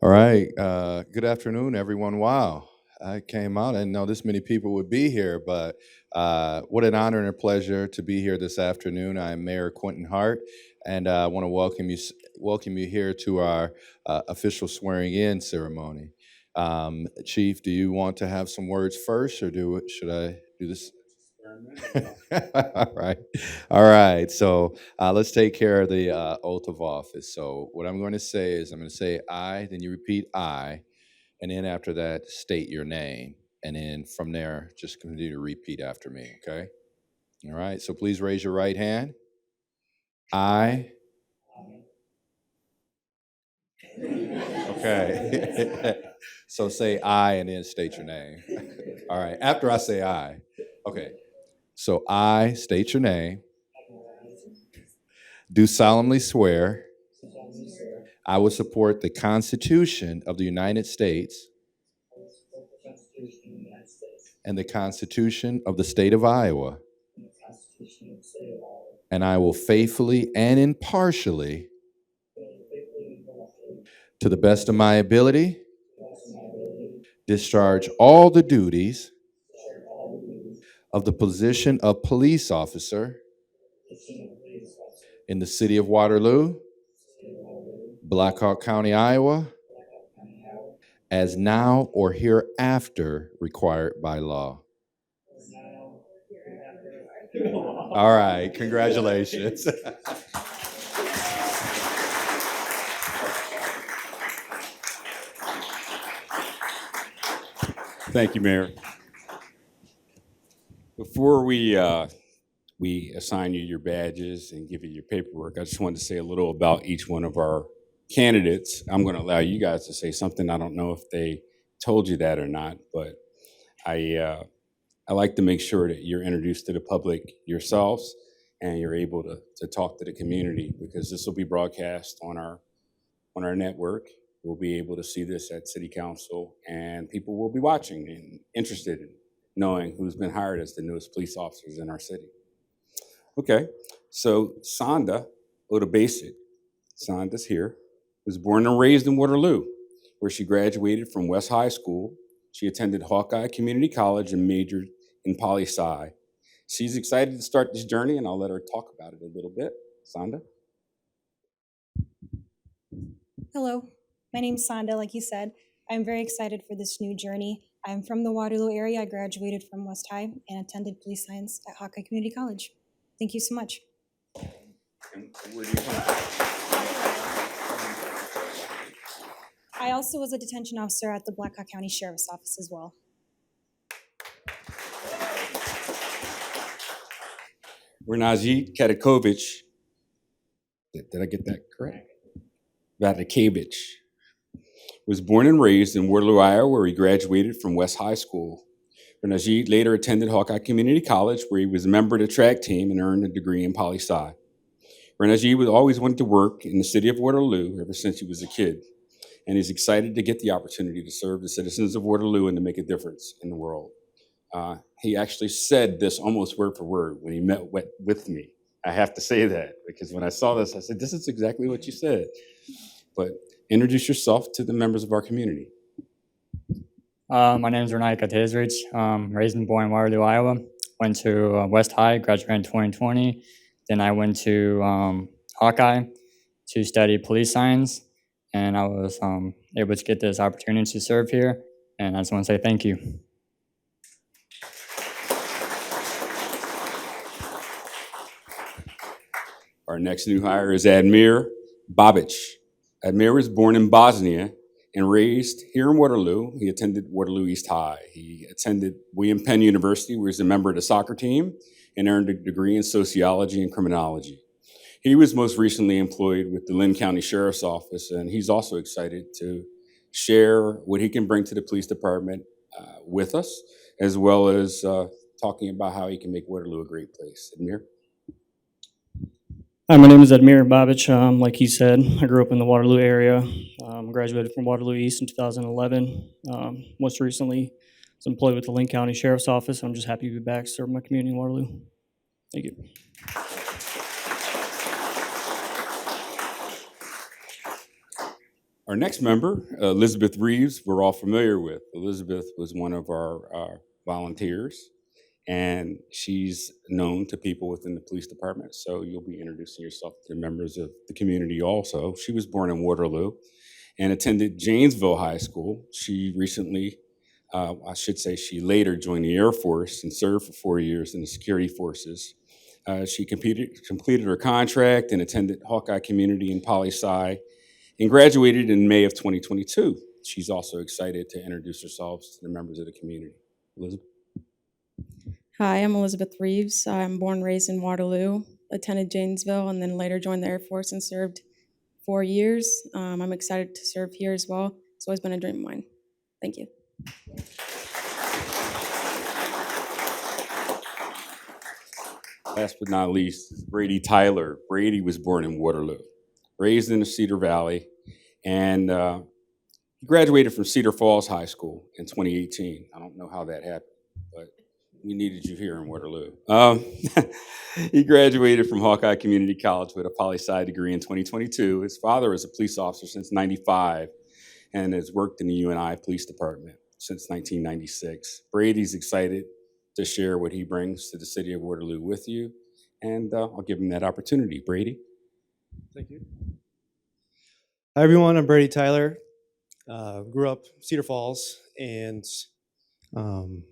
All right. Good afternoon, everyone. Wow. I came out. I didn't know this many people would be here, but what an honor and a pleasure to be here this afternoon. I'm Mayor Quentin Hart, and I want to welcome you here to our official swearing-in ceremony. Chief, do you want to have some words first, or should I do this? All right. All right. So let's take care of the oath of office. So, what I'm going to say is, I'm going to say I, then you repeat I, and then after that, state your name. And then from there, just continue to repeat after me. Okay. All right. So, please raise your right hand. I, okay. So, say I and then state your name. All right. After I say I. Okay. So, I state your name, do solemnly swear I will support the Constitution of the United States and the Constitution of the State of Iowa, and I will faithfully and impartially, to the best of my ability, discharge all the duties of the position of police officer in the city of Waterloo, Blackhawk County, Iowa, as now or hereafter required by law. All right, congratulations. Thank you, Mayor. Before we assign you your badges and give you your paperwork, I just wanted to say a little about each one of our candidates. I'm going to allow you guys to say something. I don't know if they told you that or not, but I like to make sure that you're introduced to the public yourselves and you're able to talk to the community, because this will be broadcast on our network. We'll be able to see this at City Council, and people will be watching and interested in knowing who's been hired as the newest police officers in our city. Okay, so Sonda Odabasit, Sonda's here, was born and raised in Waterloo, where she graduated from West High School. She attended Hawkeye Community College and majored in poli-sci. She's excited to start this journey, and I'll let her talk about it a little bit. Sonda? Hello, my name's Sonda, like you said. I'm very excited for this new journey. I'm from the Waterloo area. I graduated from West High and attended police science at Hawkeye Community College. Thank you so much. And where do you come from? I also was a detention officer at the Blackhawk County Sheriff's Office as well. Renee Catisridge, did I get that correct? Vatikavich was born and raised in Waterloo, Iowa, where he graduated from West High School. Renee later attended Hawkeye Community College, where he was a member of the track team and earned a degree in poli-sci. Renee was always wanted to work in the city of Waterloo ever since he was a kid, and he's excited to get the opportunity to serve the citizens of Waterloo and to make a difference in the world. He actually said this almost word for word when he met with me. I have to say that, because when I saw this, I said, this is exactly what you said. But introduce yourself to the members of our community. My name is Renee Catisridge. Raised and born in Waterloo, Iowa. Went to West High, graduated in 2020. Then I went to Hawkeye to study police science, and I was able to get this opportunity to serve here. And I just want to say thank you. Our next new hire is Admir Babic. Admir was born in Bosnia and raised here in Waterloo. He attended Waterloo East High. He attended William Penn University, where he's a member of the soccer team and earned a degree in sociology and criminology. He was most recently employed with the Lynn County Sheriff's Office, and he's also excited to share what he can bring to the police department with us, as well as talking about how he can make Waterloo a great place. Admir? Hi, my name is Admir Babic. Like he said, I grew up in the Waterloo area. Graduated from Waterloo East in 2011. Most recently, was employed with the Lynn County Sheriff's Office. I'm just happy to be back serving my community in Waterloo. Thank you. Our next member, Elizabeth Reeves, we're all familiar with. Elizabeth was one of our volunteers, and she's known to people within the police department, so you'll be introducing yourself to members of the community also. She was born in Waterloo and attended Janesville High School. She recently, she later joined the Air Force and served for 4 years in the security forces. She completed her contract and attended Hawkeye Community in Poli-Sci and graduated in May of 2022. She's also excited to introduce herself to the members of the community. Elizabeth? Hi, I'm Elizabeth Reeves. I'm born and raised in Waterloo, attended Janesville, and then later joined the Air Force and served 4 years. I'm excited to serve here as well. It's always been a dream of mine. Thank you. Last but not least, Brady Tyler. Brady was born in Waterloo, raised in the Cedar Valley, and he graduated from Cedar Falls High School in 2018. I don't know how that happened, but we needed you here in Waterloo. He graduated from Hawkeye Community College with a poli-sci degree in 2022. His father was a police officer since '95 and has worked in the UNI Police Department since 1996. Brady's excited to share what he brings to the city of Waterloo with you, and I'll give him that opportunity. Brady? Thank you. Hi, everyone. I'm Brady Tyler. Grew up Cedar Falls and been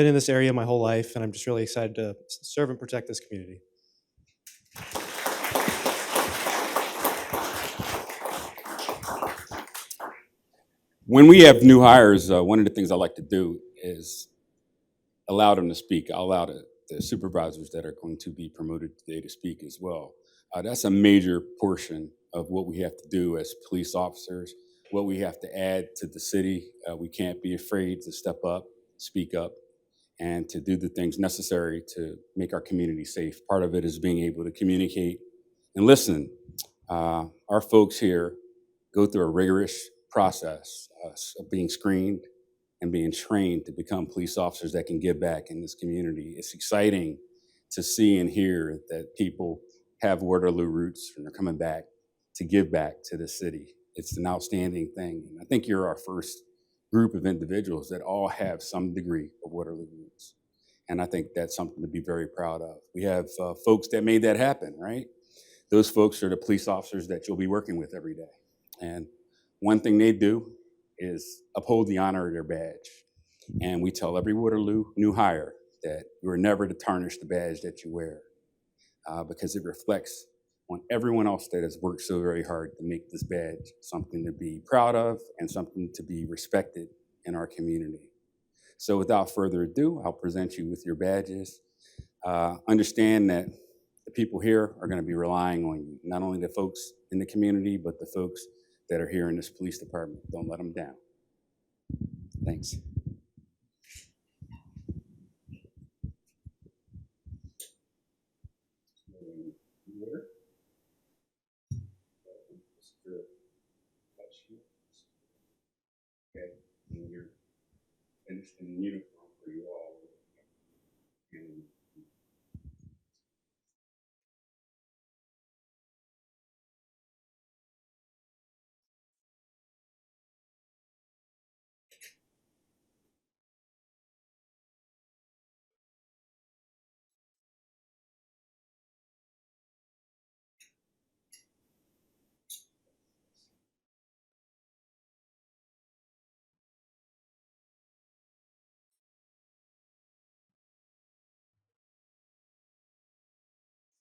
in this area my whole life, and I'm just really excited to serve and protect this community. When we have new hires, one of the things I like to do is allow them to speak. I'll allow the supervisors that are going to be promoted today to speak as well. That's a major portion of what we have to do as police officers, what we have to add to the city. We can't be afraid to step up, speak up, and to do the things necessary to make our community safe. Part of it is being able to communicate and listen. Our folks here go through a rigorous process of being screened and being trained to become police officers that can give back in this community. It's exciting to see and hear that people have Waterloo roots and are coming back to give back to the city. It's an outstanding thing. And I think you're our first group of individuals that all have some degree of Waterloo roots. And I think that's something to be very proud of. We have folks that made that happen, right? Those folks are the police officers that you'll be working with every day. And one thing they do is uphold the honor of their badge. And we tell every Waterloo new hire that you are never to tarnish the badge that you wear because it reflects on everyone else that has worked so very hard to make this badge something to be proud of and something to be respected in our community. So without further ado, I'll present you with your badges. Understand that the people here are going to be relying on you, not only the folks in the community, but the folks that are here in this police department. Don't let them down. Thanks. Okay, and you're finished in uniform for you all. And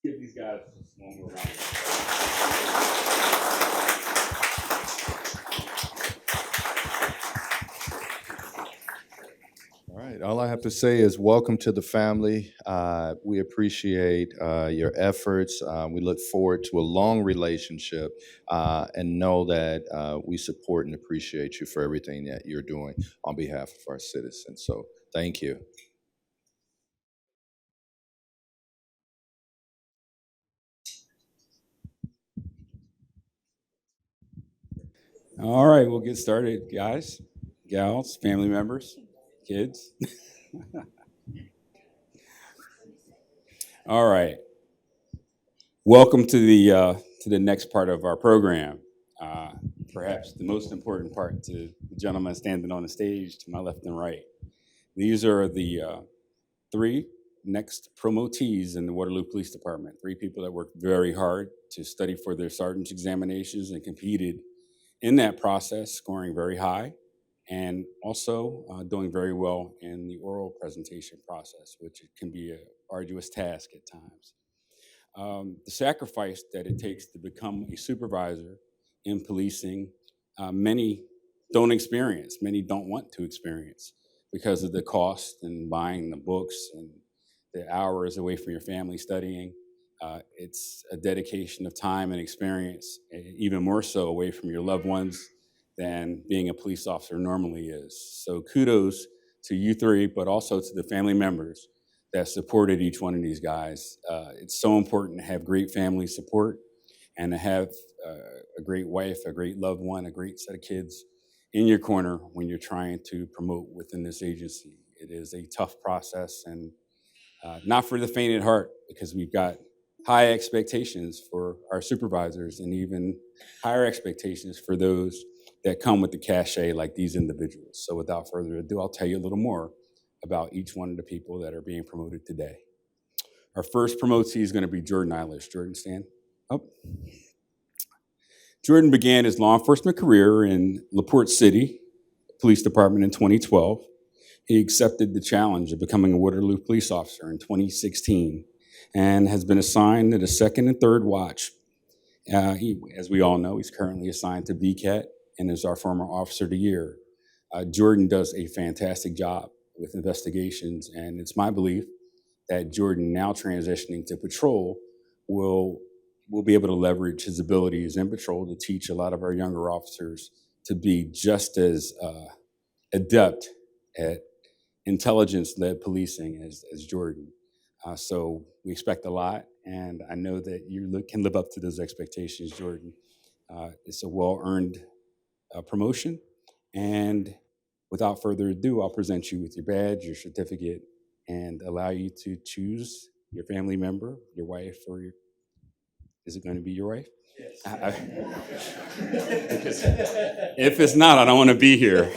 give these guys one more round. All right. All I have to say is welcome to the family. We appreciate your efforts. We look forward to a long relationship and know that we support and appreciate you for everything that you're doing on behalf of our citizens. So thank you. All right, we'll get started, guys, gals, family members, kids. All right. Welcome to the next part of our program. perhaps the most important part, to the gentleman standing on the stage to my left and right. These are the three next promotees in the Waterloo Police Department. Three people that worked very hard to study for their sergeant's examinations and competed in that process, scoring very high, and also doing very well in the oral presentation process, which can be an arduous task at times. The sacrifice that it takes to become a supervisor in policing, many don't experience, many don't want to experience because of the cost and buying the books and the hours away from your family studying. It's a dedication of time and experience, even more so away from your loved ones than being a police officer normally is. So kudos to you three, but also to the family members that supported each one of these guys. It's so important to have great family support and to have a great wife, a great loved one, a great set of kids in your corner when you're trying to promote within this agency. It is a tough process, and not for the faint at heart, because we've got high expectations for our supervisors and even higher expectations for those that come with the cachet like these individuals. So without further ado, I'll tell you a little more about each one of the people that are being promoted today. Our first promotee is going to be Jordan Eilish. Jordan, stand up. Jordan began his law enforcement career in LaPorte City Police Department in 2012. He accepted the challenge of becoming a Waterloo police officer in 2016 and has been assigned to the second and third watch. As we all know, he's currently assigned to VCAT and is our former Officer of the Year. Jordan does a fantastic job with investigations, and it's my belief that Jordan, now transitioning to patrol, will be able to leverage his abilities in patrol to teach a lot of our younger officers to be just as adept at intelligence-led policing as Jordan. So we expect a lot, and I know that you can live up to those expectations, Jordan. It's a well-earned promotion, and without further ado, I'll present you with your badge, your certificate, and allow you to choose your family member, your wife, or is it going to be your wife? Yes. If it's not, I don't want to be here.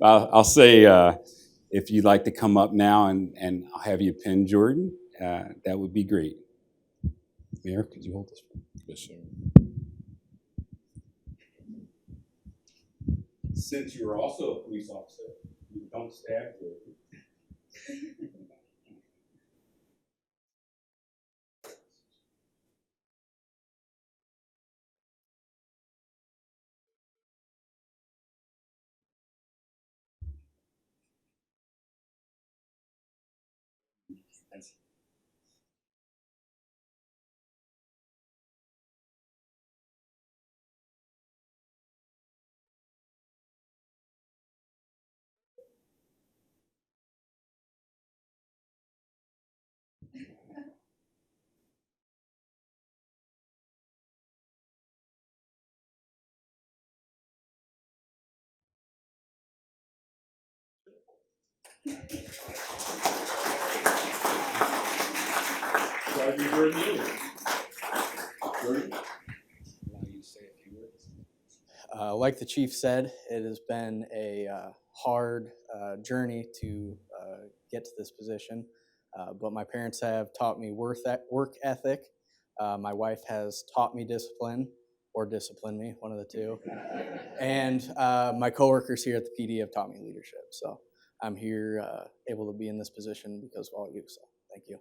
I'll say, if you'd like to come up now and I'll have you pin Jordan, that would be great. Mayor, could you hold this? Yes, sir. Since you're also a police officer, you don't stab Jordan. Like the chief said, it has been a hard journey to get to this position, but my parents have taught me work ethic. My wife has taught me discipline, or discipline me, one of the two. And my coworkers here at the PD have taught me leadership. So I'm here able to be in this position because of all of you. So thank you.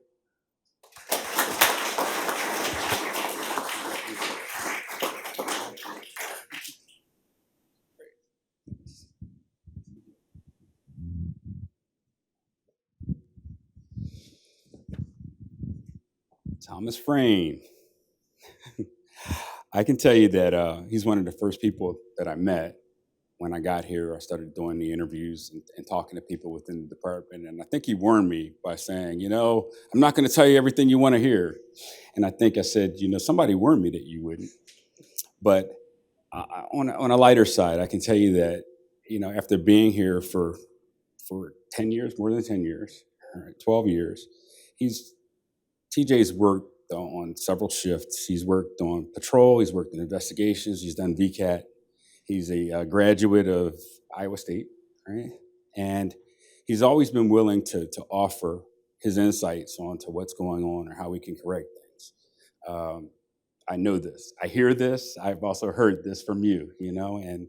Thomas Frame. I can tell you that he's one of the first people that I met when I got here. I started doing the interviews and talking to people within the department. And I think he warned me by saying, I'm not going to tell you everything you want to hear. And I think I said, somebody warned me that you wouldn't. But on a lighter side, I can tell you that, after being here for 10 years, more than 10 years, 12 years, TJ's worked on several shifts. He's worked on patrol, he's worked in investigations, he's done VCAT. He's a graduate of Iowa State, right? And he's always been willing to offer his insights onto what's going on or how we can correct things. I know this. I hear this. I've also heard this from you, and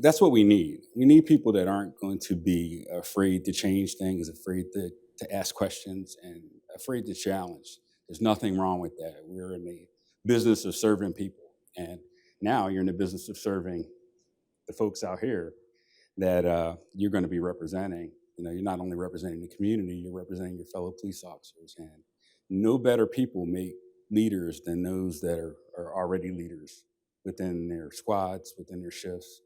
that's what we need. We need people that aren't going to be afraid to change things, afraid to ask questions, and afraid to challenge. There's nothing wrong with that. We're in the business of serving people. And now you're in the business of serving the folks out here that you're going to be representing. You're not only representing the community, you're representing your fellow police officers. And no better people make leaders than those that are already leaders within their squads, within their shifts.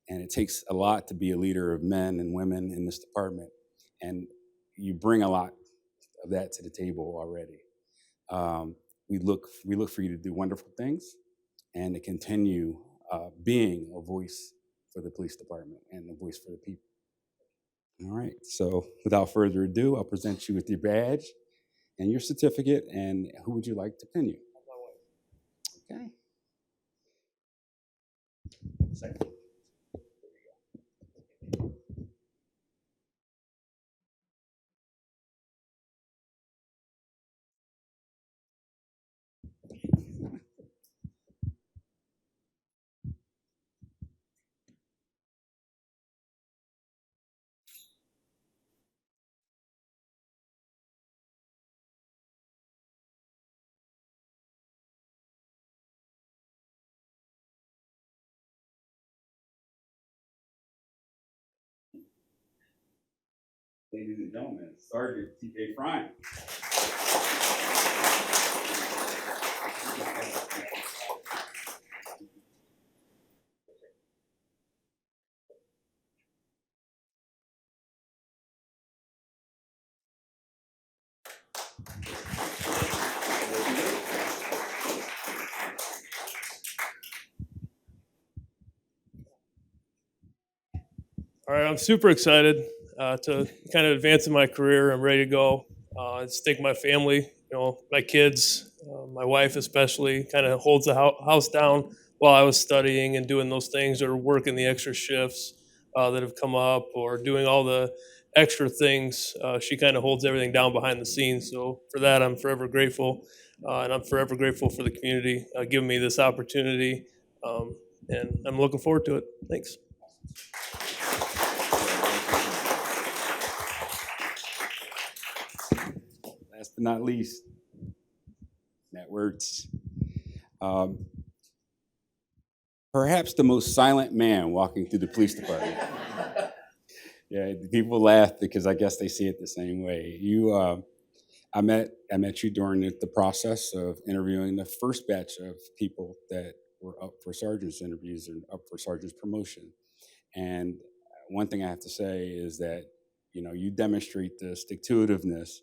And it takes a lot to be a leader of men and women in this department. And you bring a lot of that to the table already. We look for you to do wonderful things and to continue being a voice for the police department and a voice for the people. All right, so without further ado, I'll present you with your badge and your certificate, and who would you like to pin you? Okay. Second. Ladies and gentlemen, Sergeant T.K. Frying. All right, I'm super excited to kind of advance in my career. I'm ready to go. It's take my family, my kids, my wife especially, kind of holds the house down while I was studying and doing those things or working the extra shifts that have come up or doing all the extra things. She kind of holds everything down behind the scenes. So for that, I'm forever grateful. And I'm forever grateful for the community giving me this opportunity. And I'm looking forward to it. Thanks. Last but not least, Matt Wirtz. Perhaps the most silent man walking through the police department. Yeah, people laugh because I guess they see it the same way. I met you during the process of interviewing the first batch of people that were up for sergeant's interviews or up for sergeant's promotion. And one thing I have to say is that, you demonstrate the stick-to-itiveness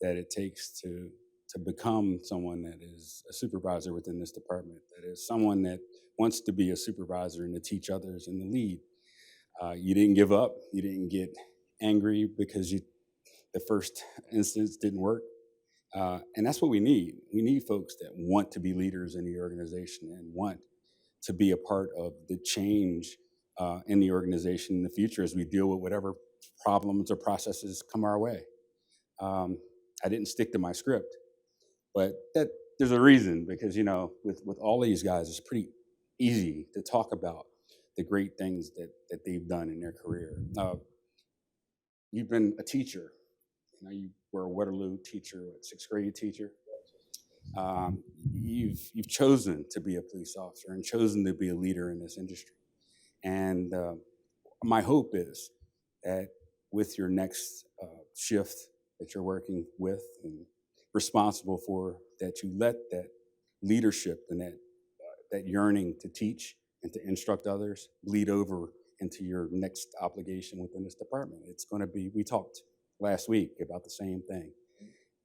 that it takes to become someone that is a supervisor within this department, that is someone that wants to be a supervisor and to teach others and to lead. You didn't give up. You didn't get angry because the first instance didn't work. And that's what we need. We need folks that want to be leaders in the organization and want to be a part of the change in the organization in the future as we deal with whatever problems or processes come our way. I didn't stick to my script, but there's a reason because, with all these guys, it's pretty easy to talk about the great things that they've done in their career. You've been a teacher. You were a Waterloo teacher, sixth grade teacher. You've chosen to be a police officer and chosen to be a leader in this industry. And my hope is that with your next shift that you're working with and responsible for, that you let that leadership and that yearning to teach and to instruct others bleed over into your next obligation within this department. It's going to be, we talked last week about the same thing.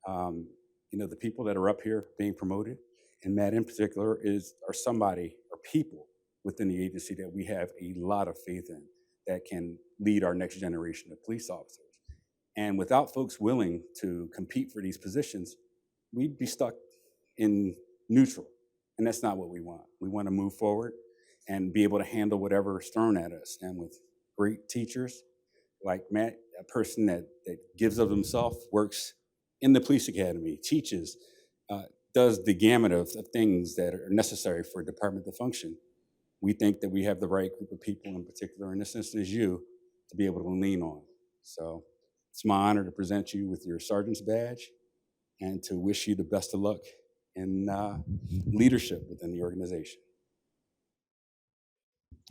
The people that are up here being promoted, and Matt in particular, are people within the agency that we have a lot of faith in that can lead our next generation of police officers. And without folks willing to compete for these positions, we'd be stuck in neutral. And that's not what we want. We want to move forward and be able to handle whatever is thrown at us. And with great teachers like Matt, a person that gives of himself, works in the police academy, teaches, does the gamut of things that are necessary for a department to function. We think that we have the right group of people, in particular in this instance you, to be able to lean on. So it's my honor to present you with your sergeant's badge and to wish you the best of luck in leadership within the organization.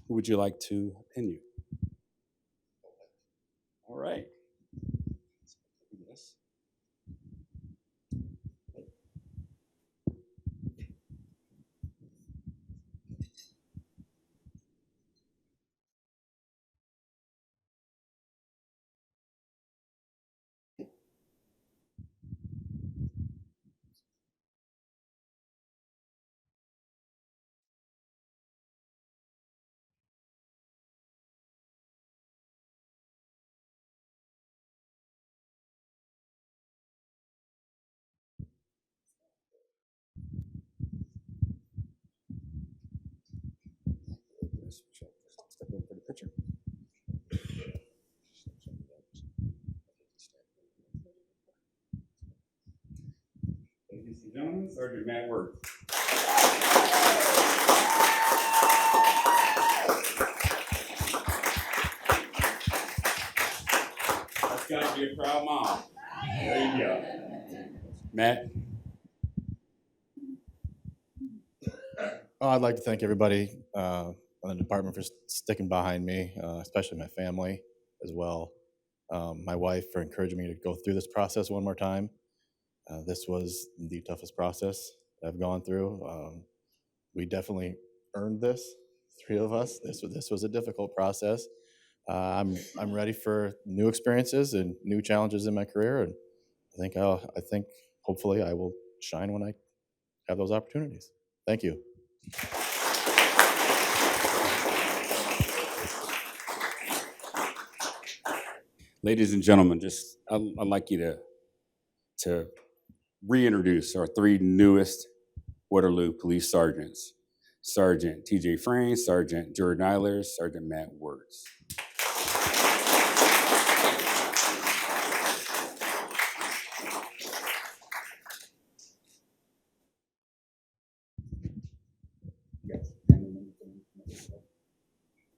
Who would you like to pin you? All right. Yes. Step in for the picture. Ladies and gentlemen, Sergeant Matt Worth. That's got to be a proud mom. There you go. Matt. Oh, I'd like to thank everybody in the department for sticking behind me, especially my family as well. My wife for encouraging me to go through this process one more time. This was the toughest process I've gone through. We definitely earned this, three of us. This was a difficult process. I'm ready for new experiences and new challenges in my career, and I think hopefully I will shine when I have those opportunities. Thank you. Ladies and gentlemen, I'd like you to reintroduce our three newest Waterloo police sergeants. Sergeant TJ Frayne, Sergeant Jordan Eilers, Sergeant Matt Wertz.